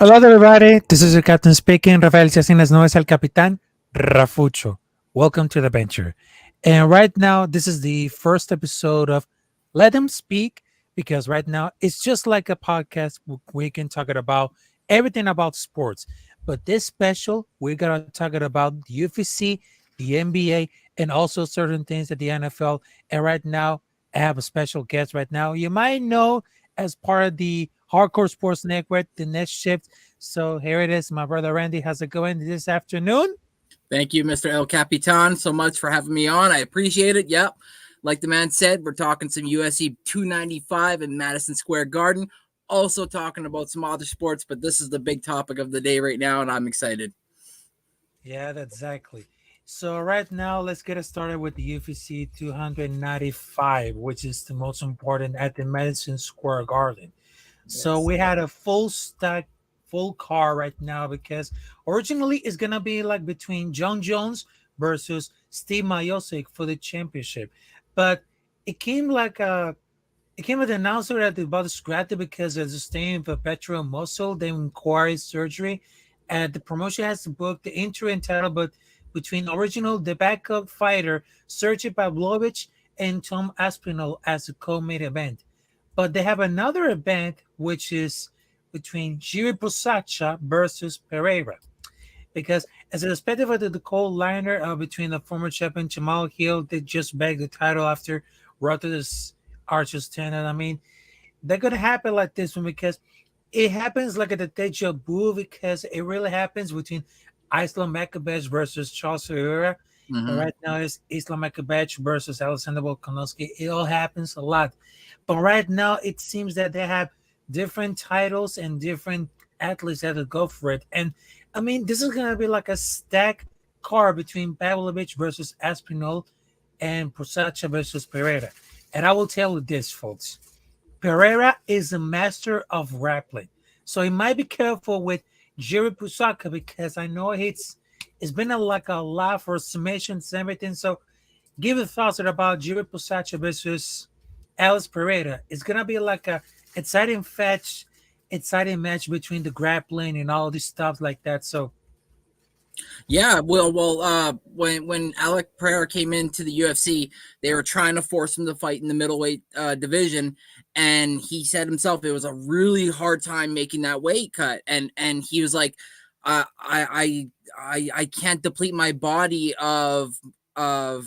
Hello, everybody. This is your captain speaking. Rafael Chacín, as known as el Capitán Rafucho. Welcome to the venture. And right now, this is the first episode of Let Them Speak, because right now it's just like a podcast. We can talk about everything about sports. But this special, we're going to talk about the UFC, the NBA, and also certain things at the NFL. And right now, I have a special guest right now. You might know as part of the Hardcore Sports Network, the NextShift. So here it is, my brother Randy. How's it going this afternoon? Thank you, Mr. El Capitan, so much for having me on. I appreciate it. Yep. Like the man said, we're talking some UFC 295 in Madison Square Garden. Also talking about some other sports, but this is the big topic of the day right now, and I'm excited. Yeah, that's exactly. So right now, let's get started with the UFC 295, which is the most important at the Madison Square Garden. So Yes. we had a full stack, full car right now because originally it's gonna be like between John Jones versus Steve Miocic for the championship, but it came like a it came with an announcer that they about to scrap it because of sustained perpetual muscle then requires surgery, and the promotion has to book the interim title, but between original the backup fighter Sergey Pavlovich and Tom Aspinall as a co-main event. But they have another event which is between Jiri Prosacha versus Pereira. Because as a expected for the cold liner between the former champion Jamal Hill, they just bagged the title after Rotter's Archer's 10. And I mean, they're going to happen like this one because it happens like at the deja vu because it really happens between Islam Makhachev versus Charles Ferreira. And Mm-hmm. right now it's Islam Makhachev versus Alexander Volkanovski. It all happens a lot. But right now it seems that they have different titles and different athletes that will go for it. And I mean, this is going to be like a stack card between Pavlovich versus Aspinall and Prosacha versus Pereira. And I will tell you this, folks. Pereira is a master of grappling. So he might be careful with Jerry Pusaka because I know it's been like a lot for submissions and everything. So give a thoughts about Jerry Pusaka versus Alice Pereira. It's gonna be like a exciting match between the grappling and all this stuff like that. So Yeah, when Alec Pereira came into the UFC, they were trying to force him to fight in the middleweight division, and he said himself it was a really hard time making that weight cut, and he was like, I can't deplete my body of uh,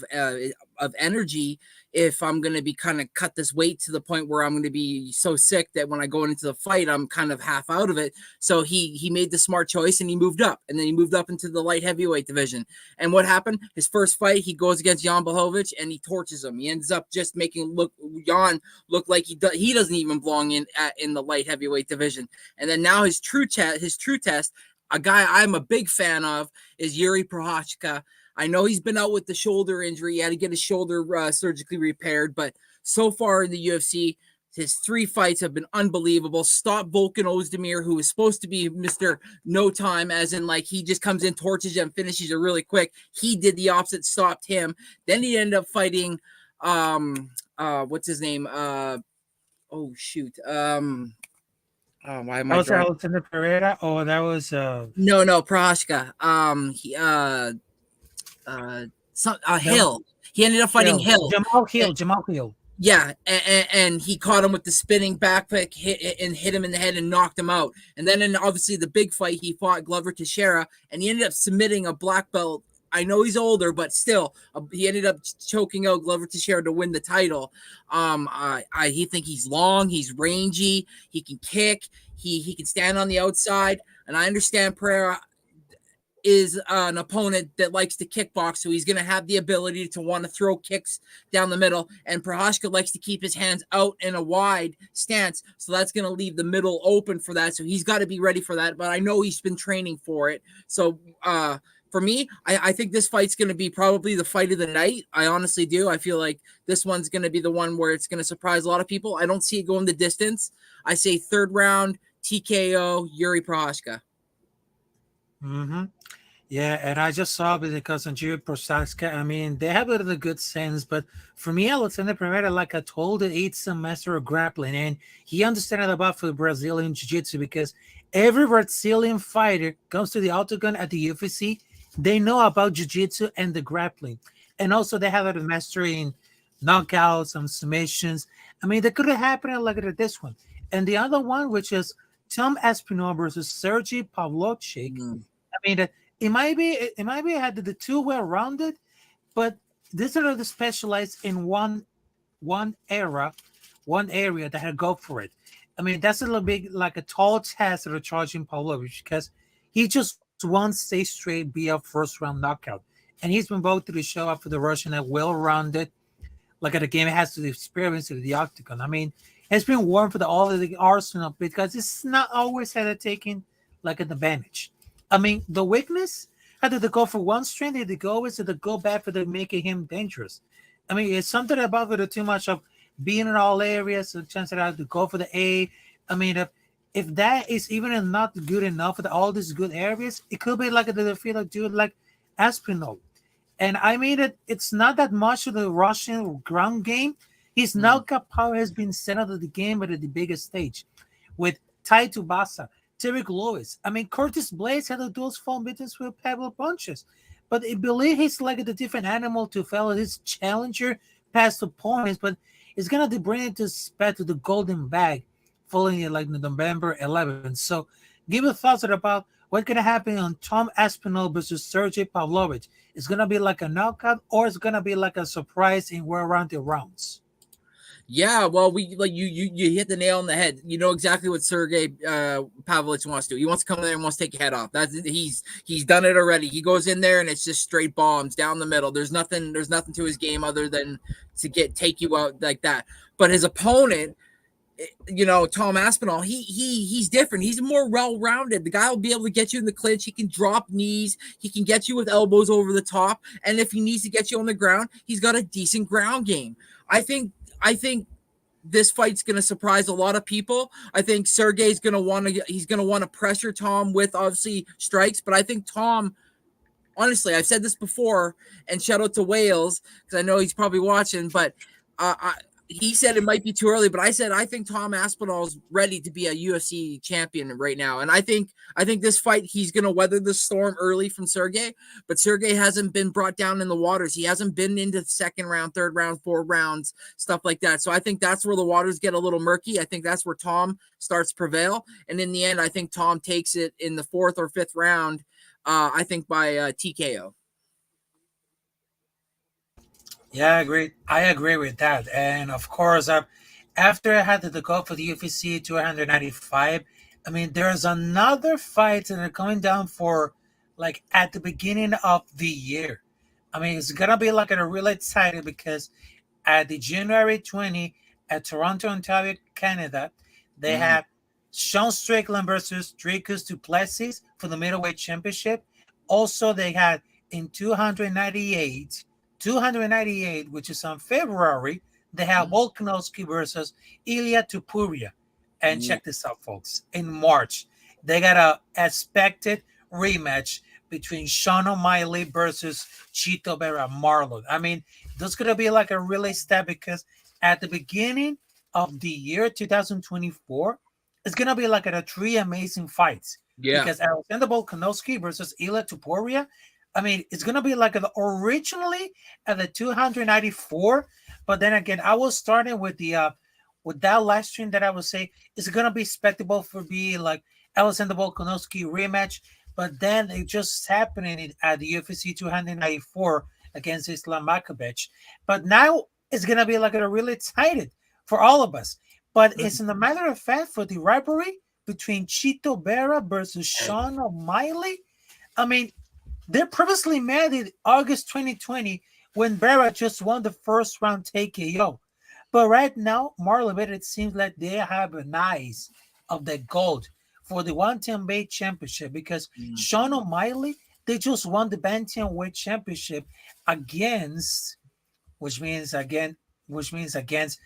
of energy if I'm going to be kind of cut this weight to the point where I'm going to be so sick that when I go into the fight, I'm kind of half out of it. So he made the smart choice and he moved up, and then he moved up into the light heavyweight division. And what happened? His first fight, he goes against Jan Blachowicz and he torches him. He ends up just making Jan look like he doesn't even belong in the light heavyweight division. And then now his true test, a guy I'm a big fan of, is Yuri Prochazka. I know he's been out with the shoulder injury. He had to get his shoulder surgically repaired, but so far in the UFC, his 3 fights have been unbelievable. Stop Volkan Ozdemir, who is supposed to be Mr. No Time, as in like he just comes in, torches you, and finishes you really quick. He did the opposite, stopped him. Then he ended up fighting what's his name? Oh shoot. Why am that I was drawing? Alexander Pereira. Oh, that was No, Prochazka. He Jam- Hill. He ended up fighting Hill. Jamal Hill. Yeah, and he caught him with the spinning backpack hit him in the head and knocked him out. And then in obviously the big fight, he fought Glover Teixeira, and he ended up submitting a black belt. I know he's older, but still, he ended up choking out Glover Teixeira to win the title. He think he's long, he's rangy, he can kick, he can stand on the outside, and I understand Pereira is an opponent that likes to kickbox, so he's going to have the ability to want to throw kicks down the middle. And Prochazka likes to keep his hands out in a wide stance, so that's going to leave the middle open for that. So he's got to be ready for that. But I know he's been training for it. So for me, I think this fight's going to be probably the fight of the night. I honestly do. I feel like this one's going to be the one where it's going to surprise a lot of people. I don't see it going the distance. I say third round TKO Yuri Prochazka. Mm-hmm. Yeah, and I just saw it because on Jiri Prochaska, I mean, they have a little good sense, but for me, Alexander Pereira, like I told it, it's a master of grappling, and he understands about for Brazilian Jiu-Jitsu because every Brazilian fighter comes to the octagon at the UFC, they know about Jiu-Jitsu and the grappling, and also they have a mastery in knockouts and submissions. I mean, that could have happened like at this one, and the other one, which is Tom Aspinall versus Sergey Pavlovchik. Mm, I mean, it might be had the two well rounded, but this are the specialized in one area that had go for it. I mean, that's a little bit like a tall task that are charging Pavlovich because he just won stay straight be a first round knockout. And he's been voted to show up for the Russian that well rounded, like at the game has to the experience of the octagon. I mean, it's been warm for the all of the arsenal because it's not always had a taking like an advantage. I mean, the weakness had to go for one strength, had to go is to go back for the making him dangerous. I mean, it's something about it too much of being in all areas, so chance that I have to go for the A. I mean, if that is even not good enough for all these good areas, it could be like the field of dude like Aspinall. And I mean, it's not that much of the Russian ground game. His mm. knockout power has been sent out of the game, but at the biggest stage with Tai Tubasa, Derek Lewis. I mean, Curtis Blades had those phone meetings with Pablo Punches. But I believe he's like a different animal to follow his challenger past the points, but it's going to bring it to back to the golden bag following it like November 11th. So give me thoughts about what's going to happen on Tom Aspinall versus Sergey Pavlovich. It's gonna be like a knockout, or it's gonna be like a surprise in where around the rounds. Yeah, well, we like you hit the nail on the head. You know exactly what Sergey Pavlovich wants to do. He wants to come in there and wants to take your head off. That's he's done it already. He goes in there and it's just straight bombs down the middle. There's nothing to his game other than to take you out like that. But his opponent, Tom Aspinall, he's different. He's more well-rounded. The guy will be able to get you in the clinch. He can drop knees. He can get you with elbows over the top. And if he needs to get you on the ground, he's got a decent ground game. I think this fight's going to surprise a lot of people. I think Sergey's going to want to pressure Tom with obviously strikes, but I think Tom, honestly, I've said this before, and shout out to Wales because I know he's probably watching, but he said it might be too early, but I said I think Tom Aspinall's ready to be a UFC champion right now, and I think this fight he's going to weather the storm early from Sergey, but Sergey hasn't been brought down in the waters. He hasn't been into the second round, third round, 4 rounds, stuff like that. So I think that's where the waters get a little murky. I think that's where Tom starts to prevail, and in the end, I think Tom takes it in the fourth or fifth round. I think by TKO. Yeah, I agree. I agree with that. And of course, after I had to go for the UFC 295, I mean, there's another fight that are coming down for like at the beginning of the year. I mean, it's gonna be like a really excited because at the January 20 at Toronto, Ontario, Canada, they Mm, have Sean Strickland versus Dricus Duplessis for the middleweight championship. Also, they had in 298, which is on February, they have mm, Volkanovski versus Ilya Tupuria. And mm, check this out, folks. In March, they got a expected rematch between Sean O'Malley versus Chito Vera Marlon. I mean, this is gonna be like a really step because at the beginning of the year 2024, it's gonna be like a three amazing fights yeah. because Alexander Volkanovski versus Ilya Tupuria. I mean, it's gonna be like originally at the 294, but then again, I was starting with the with that last stream that I would say it's gonna be spectacle for being like Alexander Volkanovski rematch, but then it just happening at the UFC 294 against Islam Makhachev. But now it's gonna be like a really excited for all of us. But it's in the matter of fact for the rivalry between Chito Vera versus Sean O'Malley. I mean, they previously met in August 2020 when Vera just won the first round TKO. But right now, Marlon, it seems like they have an eyes of the gold for the 110 championship because Mm. Sean O'Malley, they just won the bantamweight championship against, which means against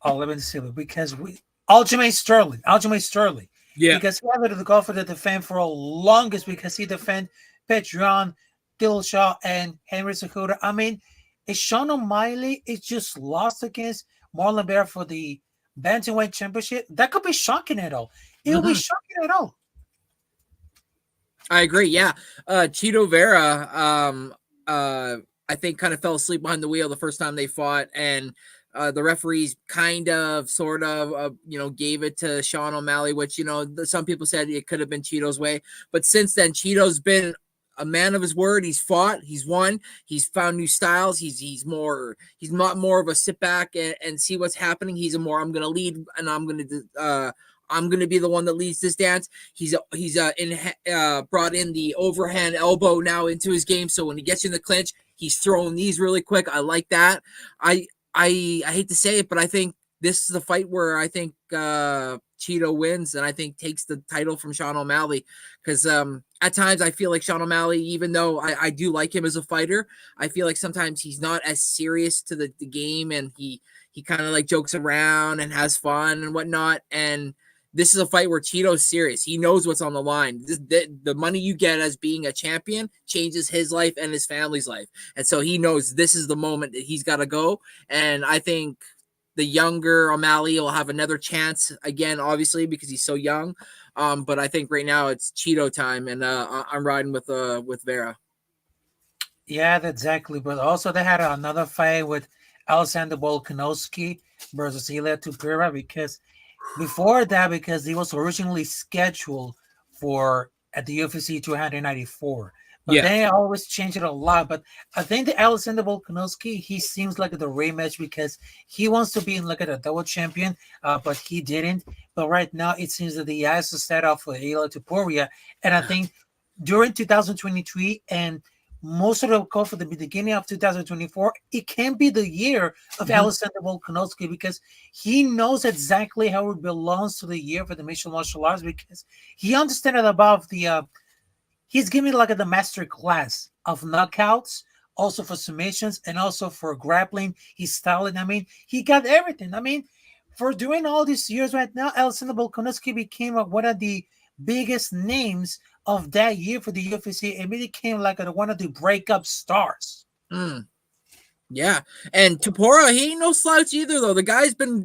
let me see, because we Aljamain Sterling, Yeah. because he had to go for the defend for the longest because he defend Patreon, Dillashaw, and Henry Cejudo. I mean, if Sean O'Malley is just lost against Marlon Vera for the bantamweight championship, that could be shocking at all. It will be Mhm. shocking at all. I agree. Yeah. Cheeto Vera, I think kind of fell asleep behind the wheel the first time they fought, and the referees kind of, sort of, gave it to Sean O'Malley, which, some people said it could have been Cheeto's way. But since then, Cheeto's been a man of his word. He's fought, he's won, he's found new styles. He's not more of a sit back and see what's happening. He's a more, I'm going to lead and I'm gonna be the one that leads this dance. He's brought in the overhand elbow now into his game, so when he gets in the clinch, he's throwing these really quick. I like that. I hate to say it, but I think this is the fight where I think Cheeto wins, and I think takes the title from Sean O'Malley. Because at times I feel like Sean O'Malley, even though I do like him as a fighter, I feel like sometimes he's not as serious to the game, and he kind of like jokes around and has fun and whatnot. And this is a fight where Cheeto's serious. He knows what's on the line. The money you get as being a champion changes his life and his family's life. And so he knows this is the moment that he's got to go. And I think the younger O'Malley will have another chance again, obviously, because he's so young. But I think right now it's Cheeto time, and I'm riding with Vera. Yeah, exactly. But also they had another fight with Alexander Volkanovski versus Ilya Tupira, because before that, because he was originally scheduled for at the UFC 294. But Yeah. they always change it a lot. But I think the Alexander Volkanovski, he seems like the rematch because he wants to be in like a double champion, but he didn't. But right now it seems that he has to set off for Ilya Tupuria. And I think during 2023 and most of the call for the beginning of 2024, it can be the year of Alexander Volkanovski because he knows exactly how it belongs to the year for the mixed martial arts because he understands about the he's giving like the master class of knockouts, also for submissions and also for grappling. He's styling. I mean, he got everything. I mean, for doing all these years right now, Alexander Volkanovski became one of the biggest names of that year for the UFC and became like one of the breakup stars. Mm. Yeah, and Tapora, he ain't no slouch either, though.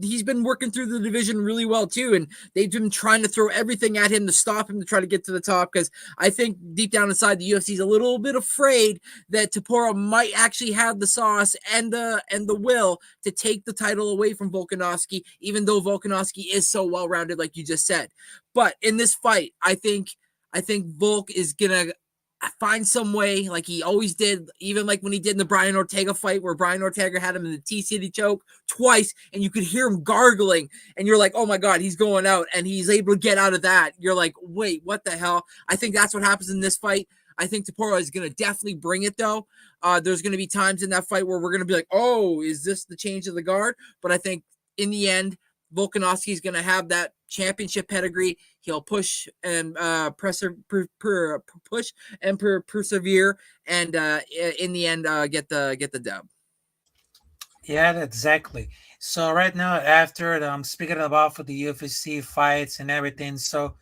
He's been working through the division really well too, and they've been trying to throw everything at him to stop him to try to get to the top. Because I think deep down inside, the UFC is a little bit afraid that Tapora might actually have the sauce and the will to take the title away from Volkanovski, even though Volkanovski is so well rounded, like you just said. But in this fight, I think Volk is gonna find some way, like he always did, even like when he did in the Brian Ortega fight, where Brian Ortega had him in the T-City choke twice, and you could hear him gargling, and you're like, oh my God, he's going out, and he's able to get out of that. You're like, wait, what the hell? I think that's what happens in this fight. I think Tapora is going to definitely bring it, though. There's going to be times in that fight where we're going to be like, oh, is this the change of the guard? But I think in the end, Volkanovski is going to have that championship pedigree. He'll push and push and persevere, and in the end, get the dub. Yeah, exactly. So right now, after I'm speaking about for the UFC fights and everything, so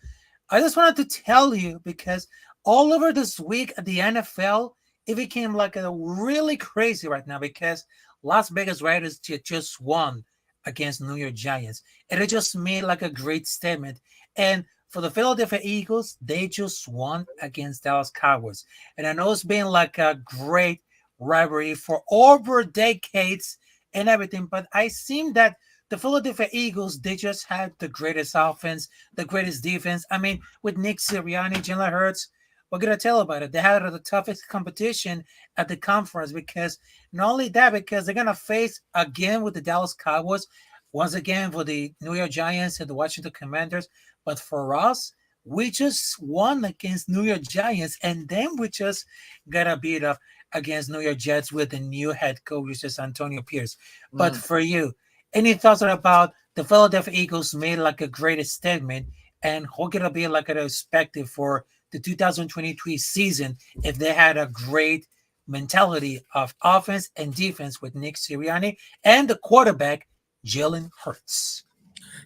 I just wanted to tell you because all over this week at the NFL, it became like a really crazy right now because Las Vegas Raiders just won against New York Giants, and it just made like a great statement. And for the Philadelphia Eagles, they just won against Dallas Cowboys, and I know it's been like a great rivalry for over decades and everything, but I seem that the Philadelphia Eagles, they just had the greatest offense, the greatest defense. I mean, with Nick Sirianni, Jalen Hurts, what can I tell about it? They had the toughest competition at the conference because not only that, because they're going to face again with the Dallas Cowboys, once again for the New York Giants and the Washington Commanders. But for us, we just won against New York Giants, and then we just got to beat up against New York Jets with the new head coach, which is Antonio Pierce. But for you, any thoughts about the Philadelphia Eagles made like a great statement, and how could it be like a perspective for the 2023 season if they had a great mentality of offense and defense with Nick Sirianni and the quarterback Jalen Hurts?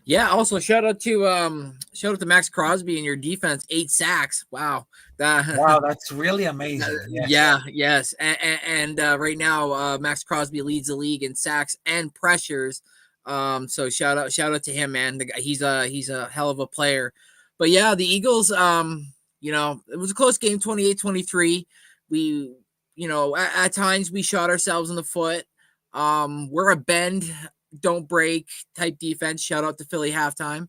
Yeah. Also, shout out to Max Crosby and your defense, 8 sacks. Wow. That, Wow, that's really amazing. Yes. yeah. Yes. And right now, Max Crosby leads the league in sacks and pressures. So shout out to him, man. He's a hell of a player. But yeah, the Eagles. It was a close game, 28-23. We, at times we shot ourselves in the foot. We're a bend, don't break type defense. Shout out to Philly halftime.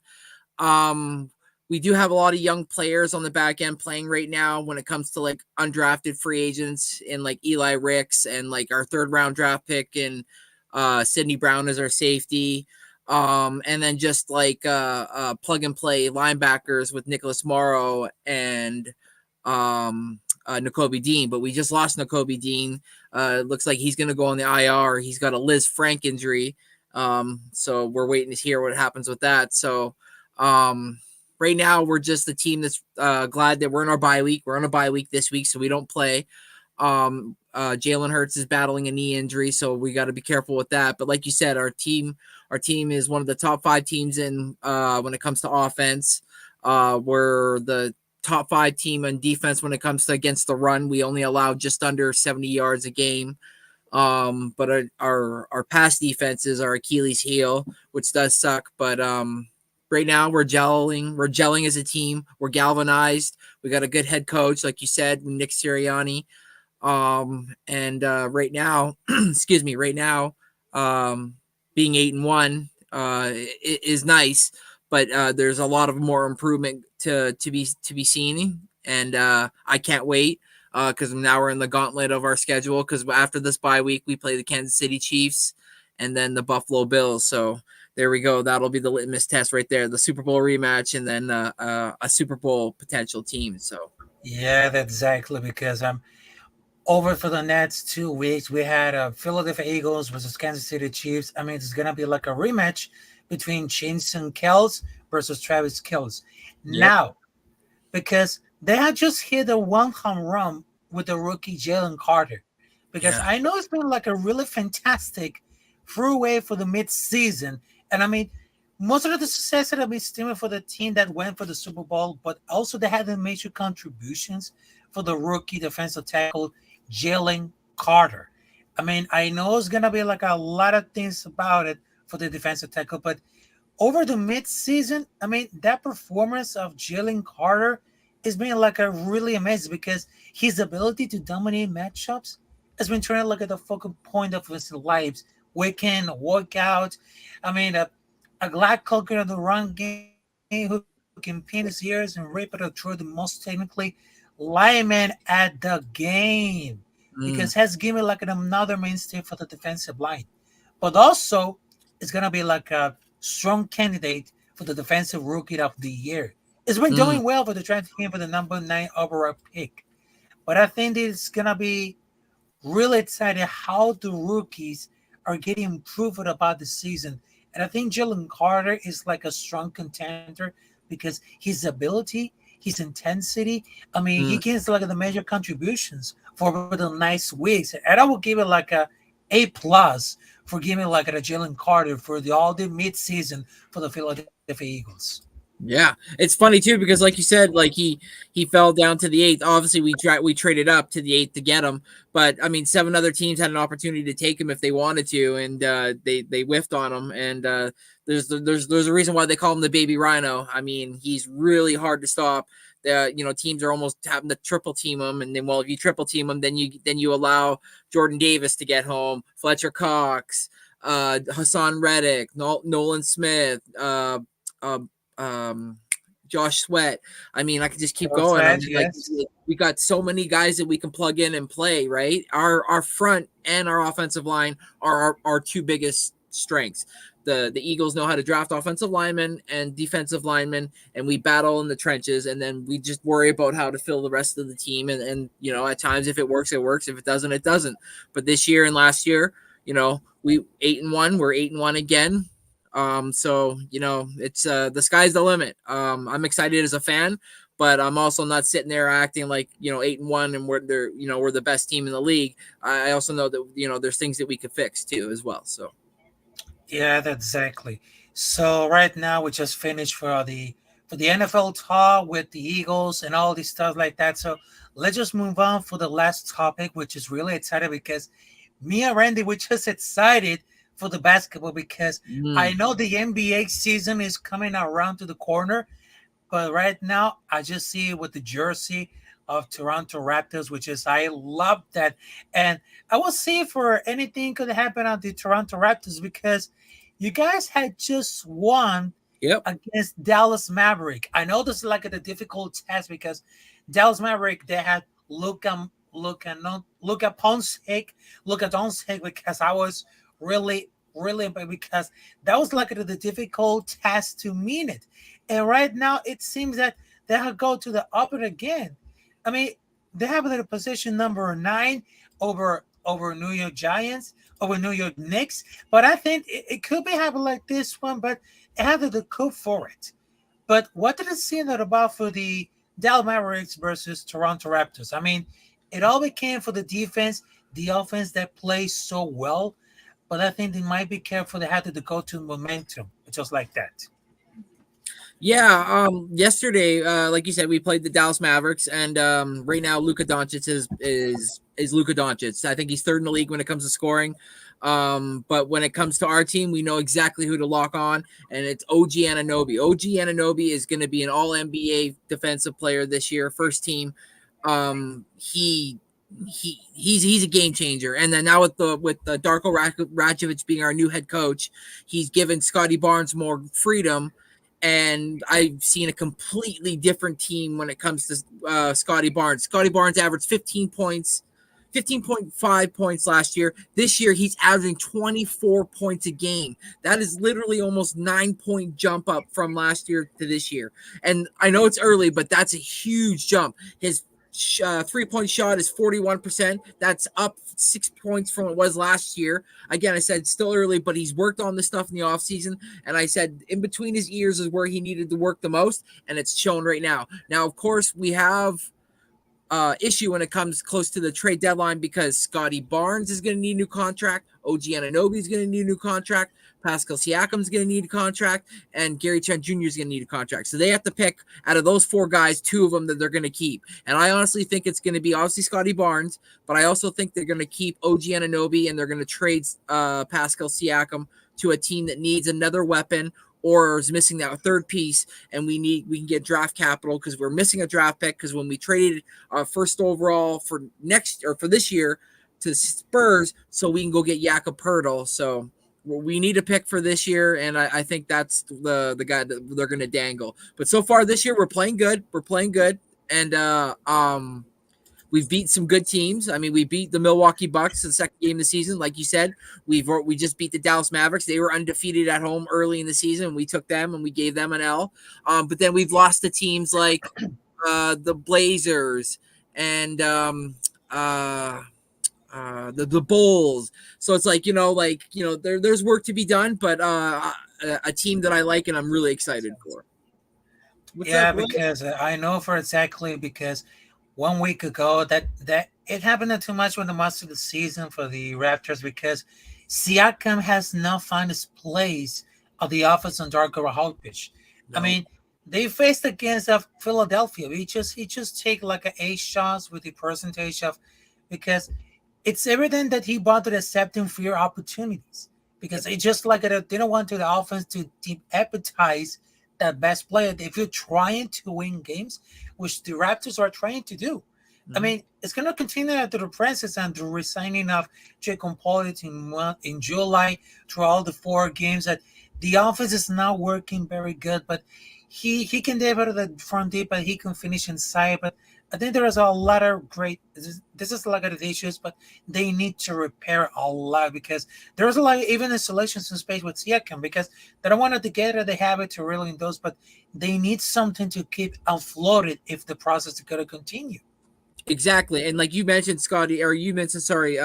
Um, we do have a lot of young players on the back end playing right now when it comes to like undrafted free agents and like Eli Ricks and like our third round draft pick and Sidney Brown as our safety. And then just like plug and play linebackers with Nicholas Morrow and N'Kobe Dean, but we just lost N'Kobe Dean. Looks like he's going to go on the IR. He's got a Liz Frank injury. So we're waiting to hear what happens with that. So right now we're just the team that's glad that we're in our bye week. We're on a bye week this week, so we don't play. Jalen Hurts is battling a knee injury, so we got to be careful with that. But like you said, our team is one of the top 5 teams in when it comes to offense. We're the top 5 team on defense when it comes to against the run. We only allow just under 70 yards a game. But our pass defense is our Achilles heel, which does suck. But right now we're gelling as a team. We're galvanized. We got a good head coach, like you said, Nick Sirianni. And right now, excuse me, right now, being 8-1 is nice, but there's a lot of more improvement to be seen, and I can't wait because now we're in the gauntlet of our schedule. Because after this bye week, we play the Kansas City Chiefs and then the Buffalo Bills. So there we go. That'll be the litmus test right there. The Super Bowl rematch and then a Super Bowl potential team. So Yeah, that's exactly because I'm over for the next 2 weeks. We had Philadelphia Eagles versus Kansas City Chiefs. I mean, it's gonna be like a rematch between Jason Kells versus Travis Kells. yep. Now, because they had just hit a one home run with the rookie Jalen Carter. Because Yeah. I know it's been like a really fantastic throughway for the mid-season. And I mean, most of the success that I've been stemming for the team that went for the Super Bowl, but also they had the major contributions for the rookie defensive tackle Jalen Carter. I mean, I know it's gonna be like a lot of things about it for the defensive tackle, but over the mid-season, I mean, that performance of Jalen Carter is being like a really amazing because his ability to dominate matchups has been trying to look at the focal point of his lives, weekend, workout. I mean, a glad cloaker of the run game who can pin his ears and rip it through the most technically lineman at the game because has given like another mainstay for the defensive line. But also, it's gonna be like a strong candidate for the defensive rookie of the year. It's been Mm, doing well for the draft team for the number 9 overall pick. But I think it's gonna be really excited how the rookies are getting improved about the season. And I think Jalen Carter is like a strong contender because his ability, his intensity, I mean, he mm. gives like the major contributions for the nice weeks. And I will give it like a plus for giving like a Jalen Carter for the all the mid-season for the Philadelphia Eagles. Yeah, it's funny too because, like you said, like he fell down to the 8th. Obviously, we traded up to the 8th to get him, but I mean, 7 other teams had an opportunity to take him if they wanted to, and they whiffed on him. And there's a reason why they call him the baby rhino. I mean, he's really hard to stop. Teams are almost having to triple team him, and then if you triple team him, then you allow Jordan Davis to get home, Fletcher Cox, Hassan Reddick, Nolan Smith, uh, um Josh Sweat. I mean, I could just keep So going. I sad, mean, like yes. we got so many guys that we can plug in and play, right? Our front and our offensive line are our 2 biggest strengths. The Eagles know how to draft offensive linemen and defensive linemen, and we battle in the trenches, and then we just worry about how to fill the rest of the team. And at times if it works, it works. If it doesn't, it doesn't. But this year and last year, we 8-1, we're 8-1 again. So it's the sky's the limit. I'm excited as a fan, but I'm also not sitting there acting like 8-1 and we're the best team in the league. I also know that there's things that we could fix too as well. So Yeah, that's exactly. So right now we just finished for the NFL talk with the Eagles and all this stuff like that. So let's just move on for the last topic, which is really exciting because me and Randy we're just excited for the basketball because I Mm. know the NBA season is coming around to the corner. But right now, I just see it with the jersey of Toronto Raptors, which is I love that, and I will see for anything could happen on the Toronto Raptors because you guys had just won Yep. against Dallas Maverick. I know this is like a difficult task because Dallas Maverick they had Luka Ponsic, Luka Doncic because I was really because that was like the difficult task to mean it. And right now, it seems that they have go to the upper again. I mean, they have their position number 9 over New York Giants, over New York Knicks. But I think it could be happening like this one, but it had the coup for it. But what did it seem that about for the Dallas Mavericks versus Toronto Raptors? I mean, it all became for the defense, the offense that plays so well. But I think they might be careful. They had to go to momentum, just like that. Yeah, yesterday, like you said, we played the Dallas Mavericks, and right now Luka Doncic is Luka Doncic. I think he's third in the league when it comes to scoring. But when it comes to our team, we know exactly who to lock on, and it's OG Anunoby. OG Anunoby is going to be an All NBA defensive player this year, first team. He's a game changer. And then now with the Darko Rajovic being our new head coach, he's given Scotty Barnes more freedom, and I've seen a completely different team when it comes to Scotty Barnes. Scotty Barnes averaged 15 points, 15.5 points last year. This year, he's averaging 24 points a game. That is literally almost 9-point jump up from last year to this year. And I know it's early, but that's a huge jump. His 3-point shot is 41%. That's up 6 points from what it was last year. Again, I said still early, but he's worked on this stuff in the offseason. And I said in between his ears is where he needed to work the most, and it's shown right now. Now, of course, we have issue when it comes close to the trade deadline because Scotty Barnes is going to need a new contract. OG Anunoby is going to need a new contract. Pascal Siakam is going to need a contract, and Gary Trent Jr. is going to need a contract. So they have to pick out of those 4 guys, 2 of them that they're going to keep. And I honestly think it's going to be obviously Scotty Barnes, but I also think they're going to keep OG Anunoby, and they're going to trade Pascal Siakam to a team that needs another weapon or is missing that third piece, and we can get draft capital because we're missing a draft pick because when we traded first overall for this year to Spurs, so we can go get Jakob Poeltl. So we need a pick for this year, and I think that's the guy that they're going to dangle. But so far this year, we're playing good. And we've beat some good teams. I mean, we beat the Milwaukee Bucks in the second game of the season. Like you said, we just beat the Dallas Mavericks. They were undefeated at home early in the season. We took them and we gave them an L. But then we've lost to teams like the Blazers and the Bulls. So it's like, there's work to be done, but a team that I like and I'm really excited for. What's Yeah, up, Will? because I know for exactly because 1 week ago that it happened too much when the most of the season for the Raptors because Siakam has not found his place of the office on Darko Rahovic. I No. mean, they faced against Philadelphia. He just take like a 8 shots with the percentage of because it's evident that he wanted to accept inferior opportunities because it just like it didn't want to the offense to deputize that best player. If you're trying to win games, which the Raptors are trying to do, I Mhm. mean, it's going to continue after the process and the resigning of Jacob Poeltl in July through all the 4 games that the offense is not working very good, but he can deliver the front deep, but he can finish inside. But I think there is a lot of great. This is a lot of the issues, but they need to repair a lot because there's a lot of even installations in space with Siakam because they don't want to together they have it to really in those, but they need something to keep afloated if the process is going to continue. Exactly. And like you mentioned, Scotty, or you mentioned, sorry,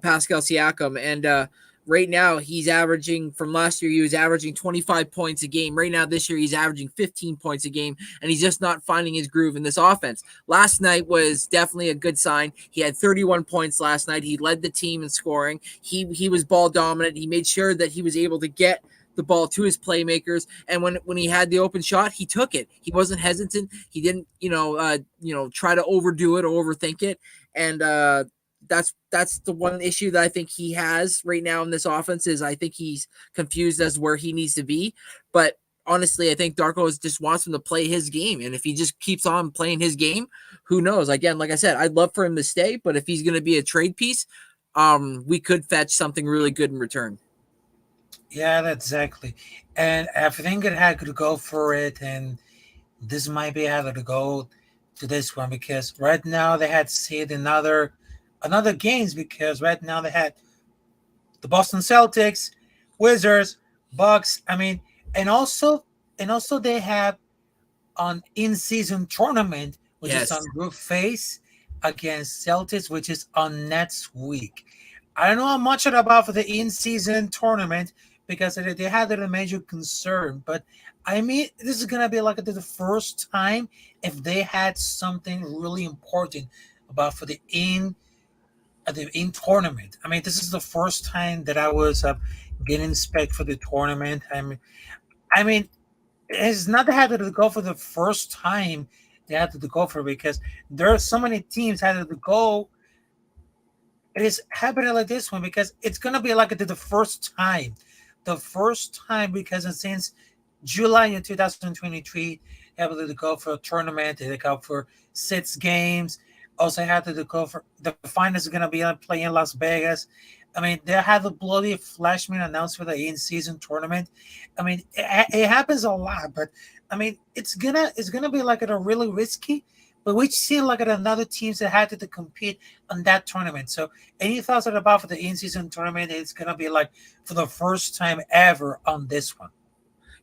Pascal Siakam. And right now, he's averaging from last year, he was averaging 25 points a game. Right now, this year, he's averaging 15 points a game, and he's just not finding his groove in this offense. Last night was definitely a good sign. He had 31 points last night. He led the team in scoring. He was ball dominant. He made sure that he was able to get the ball to his playmakers, and when he had the open shot, he took it. He wasn't hesitant. He didn't, try to overdo it or overthink it. And that's the one issue that I think he has right now in this offense is I think he's confused as where he needs to be. But honestly, I think Darko just wants him to play his game, and if he just keeps on playing his game, who knows? Again, like I said, I'd love for him to stay, but if he's going to be a trade piece, we could fetch something really good in return. Yeah, that's exactly. And I think it had to go for it, and this might be how to go to this one because right now they had seed another games because right now they had the Boston Celtics, Wizards, Bucks. I mean, and also they have on in-season tournament, which is on Yes. group phase against Celtics, which is on next week. I don't know much about for the in-season tournament because they had a major concern, but I mean, this is gonna be like the first time if they had something really important about for the in tournament. I mean, this is the first time that I was getting spec for the tournament. I mean, it's not that had to go for the first time they had to go for it because there are so many teams had to go. It is happening like this one because it's gonna be like the first time because since July in 2023, able to go for a tournament, they go for 6 games. Also had to go for the finals. Is gonna be playing in Las Vegas. I mean, they had the bloody flashman announced for the in-season tournament. I mean, it happens a lot, but I mean, it's gonna be like a really risky. But we've seen like at another teams that had to compete on that tournament. So, any thoughts about for the in-season tournament? It's gonna be like for the first time ever on this one.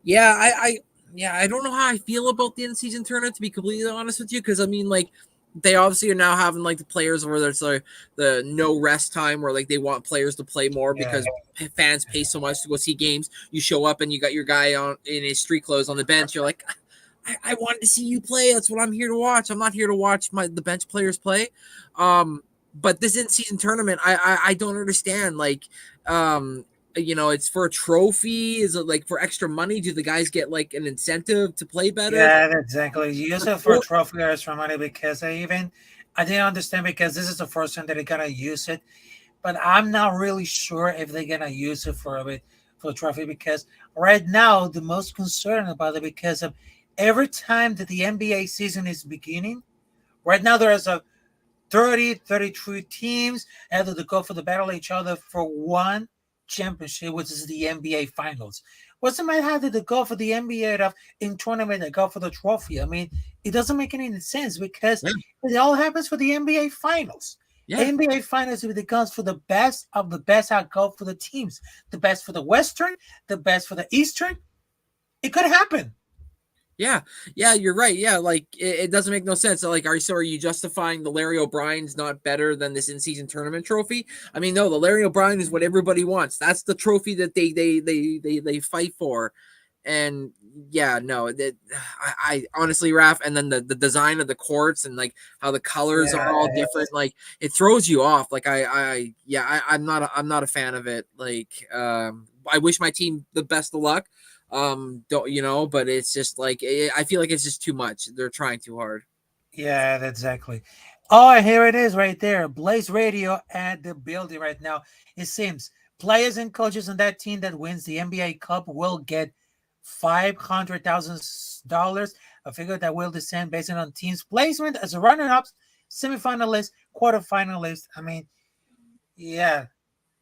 Yeah, I don't know how I feel about the in-season tournament to be completely honest with you, because I mean, like, they obviously are now having like the players where there's like the no rest time where like they want players to play more Yeah, because fans pay so much to go see games. You show up and you got your guy on in his street clothes on the bench. You're like, I wanted to see you play. That's what I'm here to watch. I'm not here to watch the bench players play. But this in season tournament, I don't understand. Like, it's for a trophy. Is it like for extra money? Do the guys get like an incentive to play better? yeah, exactly. You use it for Or, trophy or for money because I didn't understand because this is the first time that they're gonna use it, but I'm not really sure if they're gonna use it for a bit for a trophy because right now the most concerned about it because of every time that the NBA season is beginning, right now there's a 30, 33 teams had to go for the battle each other for one championship, which is the NBA Finals. What's the matter had to go for the NBA in tournament that go for the trophy? I mean, it doesn't make any sense because yeah, it all happens for the NBA Finals. yeah. NBA Finals if it goes for the best of the best that go for the teams, the best for the Western, the best for the Eastern. It could happen. Yeah, yeah, you're right. Yeah, like it doesn't make no sense. Like, are you justifying the Larry O'Brien's not better than this in-season tournament trophy? I mean, no, the Larry O'Brien is what everybody wants. That's the trophy that they fight for. And yeah, no, that I honestly, Raph, and then the design of the courts and like how the colors are all Yeah, different, like it throws you off. Like I'm not a fan of it. Like I wish my team the best of luck, don't but it's just like I feel like it's just too much. They're trying too hard. yeah, exactly. Oh, here it is right there. Blaze Radio at the building right now. It seems players and coaches on that team that wins the NBA Cup will get $500,000. A figure that will descend based on team's placement as a runner-ups, semifinalist, quarterfinalist. I mean, yeah,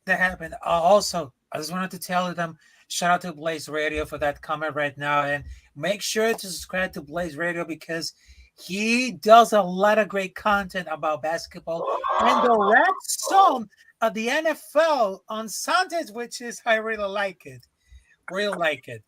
that happened. Also, I just wanted to tell them shout out to Blaze Radio for that comment right now, and make sure to subscribe to Blaze Radio because he does a lot of great content about basketball and the red zone of the NFL on Sundays, which is I really like it, really like it.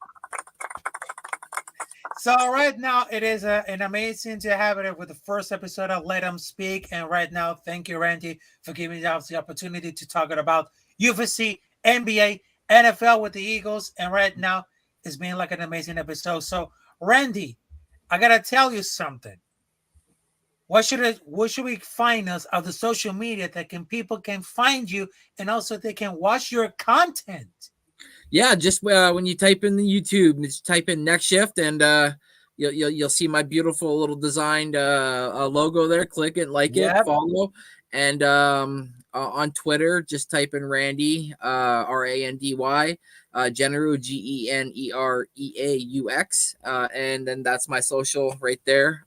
So right now it is an amazing to have it with the first episode of Let Them Speak. And right now, thank you, Randy, for giving us the opportunity to talk about UFC, NBA, NFL with the Eagles. And right now, it's been like an amazing episode. So, Randy, I gotta tell you something. What should we find us of the social media that can people can find you and also they can watch your content? Yeah, just when you type in the YouTube, just type in NextShift, and you'll see my beautiful little designed logo there. Click it, like it, Yep. follow, and on Twitter, just type in Randy Randy Genereux Genereaux, and then that's my social right there.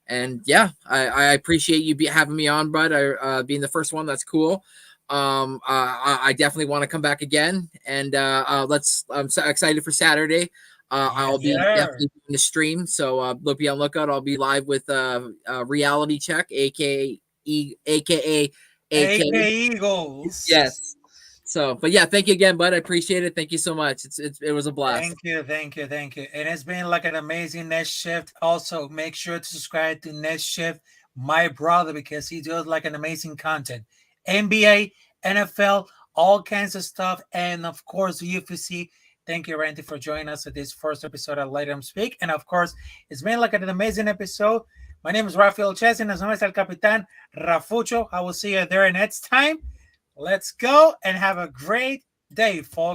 And yeah, I appreciate you having me on, bud. Being the first one, that's cool. I definitely want to come back again, and I'm so excited for Saturday. I'll Yes, be sir. definitely doing the stream, so be on lookout. I'll be live with Reality Check, aka AK Eagles. yes. So, but yeah, thank you again, bud. I appreciate it. Thank you so much. It was a blast. Thank you, thank you, thank you. And it's been like an amazing Next Shift. Also, make sure to subscribe to Next Shift, my brother, because he does like an amazing content. NBA, NFL, all kinds of stuff. And of course, UFC. Thank you, Randy, for joining us at this first episode of Let Him Speak. And of course, it's been like an amazing episode. My name is Rafael Chacín. As always, el Capitán Rafucho. I will see you there next time. Let's go and have a great day, folks.